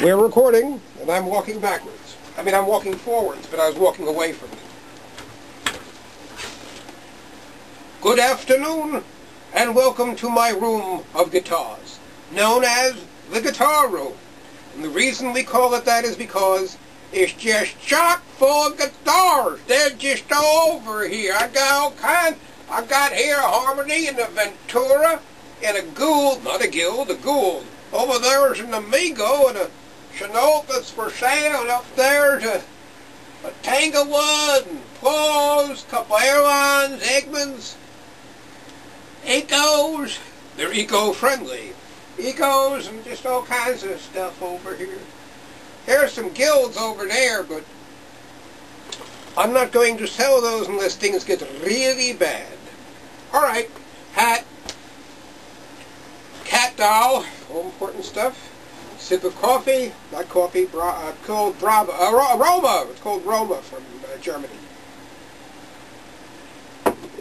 We're recording, and I'm walking backwards. I mean, I'm walking forwards, but I was walking away from it. Good afternoon, and welcome to my room of guitars, known as the guitar room. And the reason we call it that is because it's just chock full of guitars. They're just all over here. I got all kinds. I got here a Harmony and a Ventura and a Gould, not a Guild, a Gould. Over there's an Amigo and a Chenault that's for sale, and up there's a Tanglewood and Paws, couple Airlines, Eggmans, Ecos. They're eco-friendly. Ecos and just all kinds of stuff over here. There's some Guilds over there, but I'm not going to sell those unless things get really bad. Alright, hat, cat doll, all important stuff. Sip of coffee, not coffee, called Brava, Roma. It's called Roma from Germany.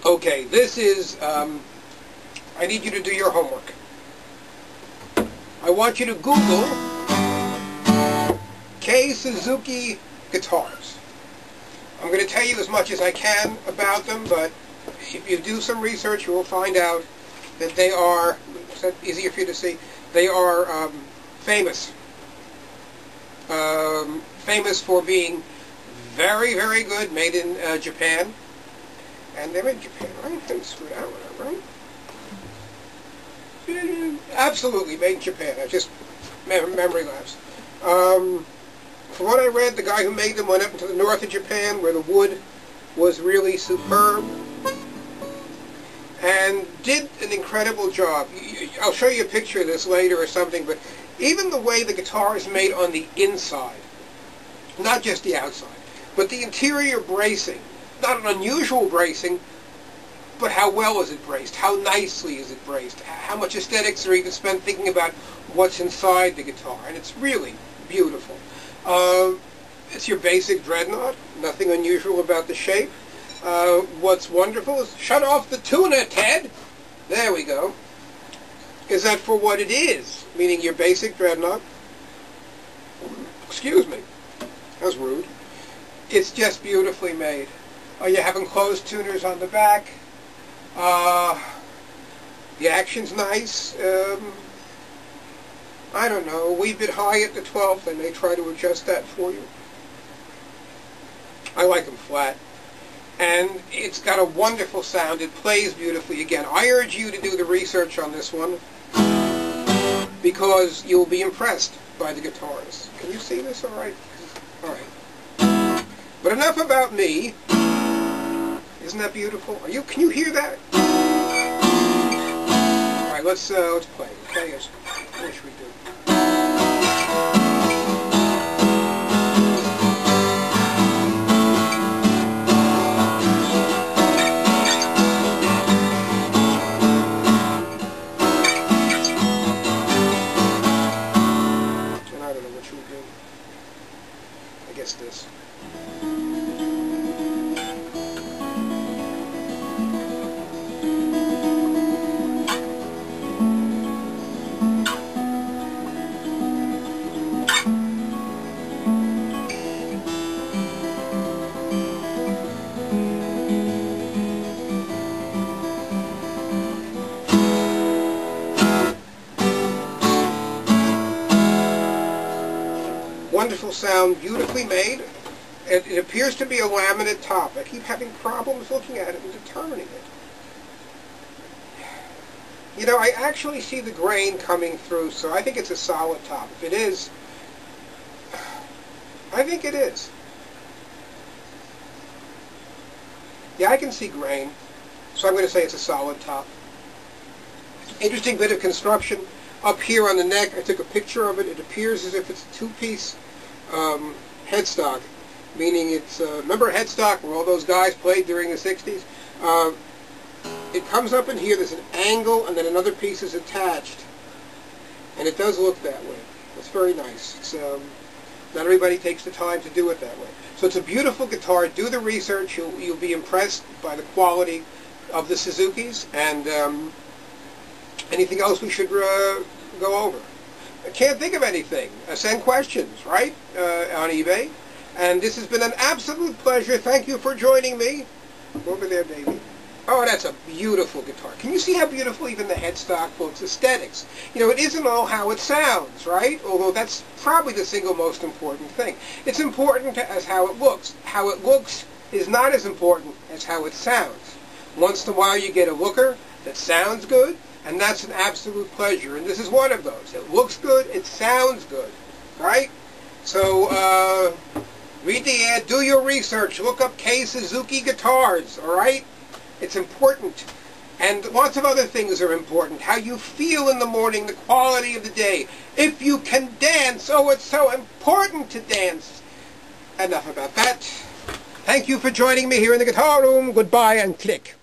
Okay, this is, I need you to do your homework. I want you to Google Suzuki guitars. I'm going to tell you as much as I can about them, but if you do some research, you will find out that they are, is that easier for you to see? They are famous. Famous for being very, very good, made in Japan. And they're in Japan, right? I didn't screw that one up, right? Absolutely, made in Japan. I just, memory lapse. From what I read, the guy who made them went up into the north of Japan, where the wood was really superb, and did an incredible job. I'll show you a picture of this later or something, but even the way the guitar is made on the inside, not just the outside, but the interior bracing, not an unusual bracing, but how well is it braced? How nicely is it braced? How much aesthetics are even spent thinking about what's inside the guitar? And it's really beautiful. It's your basic dreadnought, nothing unusual about the shape. What's wonderful is, shut off the tuner, Ted! There we go. Is that for what it is, meaning your basic dreadnought. Excuse me, that was rude. It's just beautifully made. You have enclosed tuners on the back. The action's nice. I don't know, a wee bit high at the 12th. I may try to adjust that for you. I like them flat. And it's got a wonderful sound. It plays beautifully. Again, I urge you to do the research on this one, because you'll be impressed by the guitars. Can you see this all right? All right. But enough about me. Isn't that beautiful? Can you hear that? All right, let's play. Okay, what should we do? This. Wonderful sound, beautifully made. It appears to be a laminate top. I keep having problems looking at it and determining it. You know, I actually see the grain coming through, so I think it's a solid top. If it is, I think it is. Yeah, I can see grain, so I'm going to say it's a solid top. Interesting bit of construction. Up here on the neck, I took a picture of it. It appears as if it's a two-piece headstock, meaning it's, remember headstock where all those guys played during the 60s? It comes up in here, there's an angle, and then another piece is attached. And it does look that way. It's very nice. It's, not everybody takes the time to do it that way. So it's a beautiful guitar. Do the research. You'll be impressed by the quality of the Suzukis. And anything else we should go over? I can't think of anything. Send questions, right, on eBay. And this has been an absolute pleasure. Thank you for joining me. Over there, baby. Oh, that's a beautiful guitar. Can you see how beautiful even the headstock looks? Aesthetics. You know, it isn't all how it sounds, right? Although that's probably the single most important thing. It's important as how it looks. How it looks is not as important as how it sounds. Once in a while you get a looker that sounds good, and that's an absolute pleasure. And this is one of those. It looks good, it sounds good, right? So, read the ad, do your research, look up K Suzuki guitars, all right? It's important. And lots of other things are important. How you feel in the morning, the quality of the day. If you can dance, oh, it's so important to dance. Enough about that. Thank you for joining me here in the guitar room. Goodbye and click.